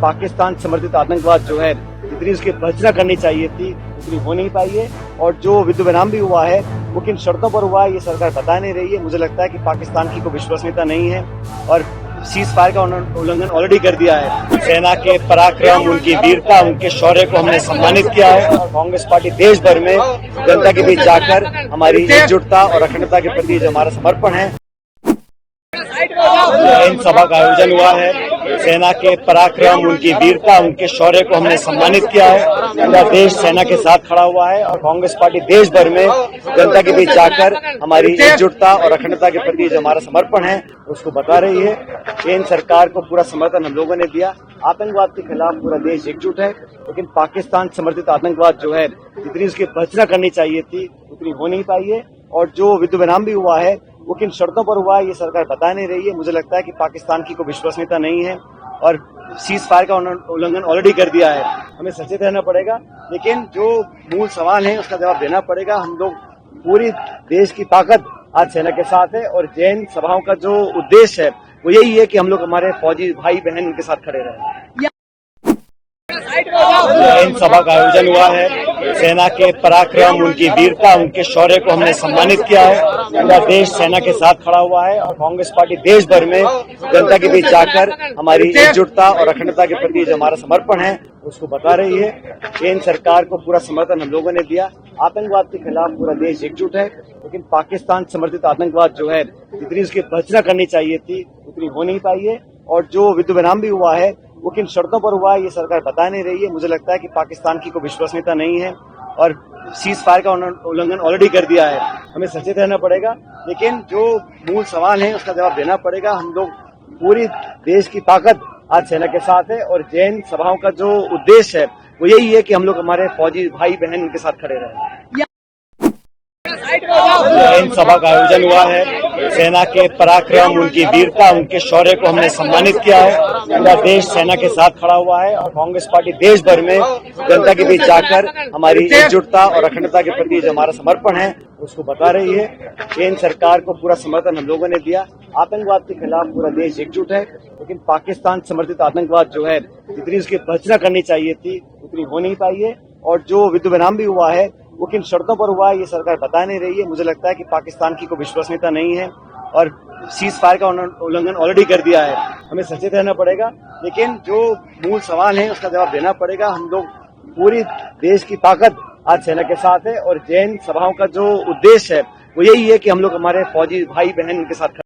पाकिस्तान समर्थित आतंकवाद जो है जितनी उसकी भर्त्सना करनी चाहिए थी उतनी हो नहीं पाई है। और जो विध्वंस भी हुआ है वो किन शर्तों पर हुआ है ये सरकार बता नहीं रही है। मुझे लगता है कि पाकिस्तान की कोई विश्वसनीयता नहीं है और सीज फायर का उल्लंघन ऑलरेडी कर दिया है। सेना के पराक्रम, उनकी वीरता, उनके शौर्य को हमने सम्मानित किया है और कांग्रेस पार्टी देश भर में जनता के बीच जाकर हमारी एकजुटता और अखंडता के प्रति जो हमारा समर्पण है इन सभा का आयोजन हुआ है। सेना के पराक्रम, उनकी वीरता, उनके शौर्य को हमने सम्मानित किया है। पूरा देश सेना के साथ खड़ा हुआ है और कांग्रेस पार्टी देश भर में जनता के बीच जाकर हमारी एकजुटता और अखंडता के प्रति जो हमारा समर्पण है उसको बता रही है। केंद्र सरकार को पूरा समर्थन हम लोगों ने दिया। आतंकवाद के खिलाफ पूरा देश एकजुट है, लेकिन पाकिस्तान समर्थित आतंकवाद जो है जितनी उसकी भर्त्सना करनी चाहिए थी उतनी हो नहीं पाई है। और जो विध्वंस भी हुआ है वो किन शर्तों पर हुआ है ये सरकार बता नहीं रही है। मुझे लगता है कि पाकिस्तान की कोई विश्वसनीयता नहीं है और सीज फायर का उल्लंघन ऑलरेडी कर दिया है। हमें सचेत रहना पड़ेगा, लेकिन जो मूल सवाल है उसका जवाब देना पड़ेगा। हम लोग पूरी देश की ताकत आज सेना के साथ है और जैन सभाओं का जो उद्देश्य है वो यही है कि हम लोग हमारे फौजी भाई बहन उनके साथ खड़े रहें। इन सभा का आयोजन हुआ है। सेना के पराक्रम, उनकी वीरता, उनके शौर्य को हमने सम्मानित किया है। पूरा देश सेना के साथ खड़ा हुआ है और कांग्रेस पार्टी देश भर में जनता के बीच जाकर हमारी एकजुटता और अखंडता के प्रति जो हमारा समर्पण है उसको बता रही है। केंद्र सरकार को पूरा समर्थन हम लोगों ने दिया। आतंकवाद के खिलाफ पूरा देश एकजुट है, लेकिन पाकिस्तान समर्थित आतंकवाद जो है जितनी उसकी भर्त्सना करनी चाहिए थी उतनी हो नहीं पाई है। और जो विध्वंस भी हुआ है वो किन शर्तों पर हुआ है ये सरकार बता नहीं रही है। मुझे लगता है कि पाकिस्तान की कोई विश्वसनीयता नहीं है और सीज फायर का उल्लंघन ऑलरेडी कर दिया है। हमें सचेत रहना पड़ेगा, लेकिन जो मूल सवाल है उसका जवाब देना पड़ेगा। हम लोग पूरी देश की ताकत आज सेना के साथ है और जैन सभाओं का जो उद्देश्य है वो यही है कि हम लोग हमारे फौजी भाई बहन उनके साथ खड़े रहें। इन सभा का आयोजन हुआ है। सेना के पराक्रम, उनकी वीरता, उनके शौर्य को हमने सम्मानित किया है। पूरा देश सेना के साथ खड़ा हुआ है और कांग्रेस पार्टी देश भर में जनता के बीच जाकर हमारी एकजुटता और अखंडता के प्रति जो हमारा समर्पण है उसको बता रही है। केंद्र सरकार को पूरा समर्थन हम लोगों ने दिया। आतंकवाद के खिलाफ पूरा देश एकजुट है, लेकिन पाकिस्तान समर्थित आतंकवाद जो है जितनी उसकी भर्त्सना करनी चाहिए थी उतनी हो नहीं पाई है। और जो विध्वंस भी हुआ है वो किन शर्तों पर हुआ है ये सरकार बता नहीं रही है। मुझे लगता है कि पाकिस्तान की कोई विश्वसनीयता नहीं है और सीज फायर का उल्लंघन ऑलरेडी कर दिया है। हमें सचेत रहना पड़ेगा, लेकिन जो मूल सवाल है उसका जवाब देना पड़ेगा। हम लोग पूरी देश की ताकत आज सेना के साथ है और जैन सभाओं का जो उद्देश्य है वो यही है कि हम लोग हमारे फौजी भाई बहन उनके साथ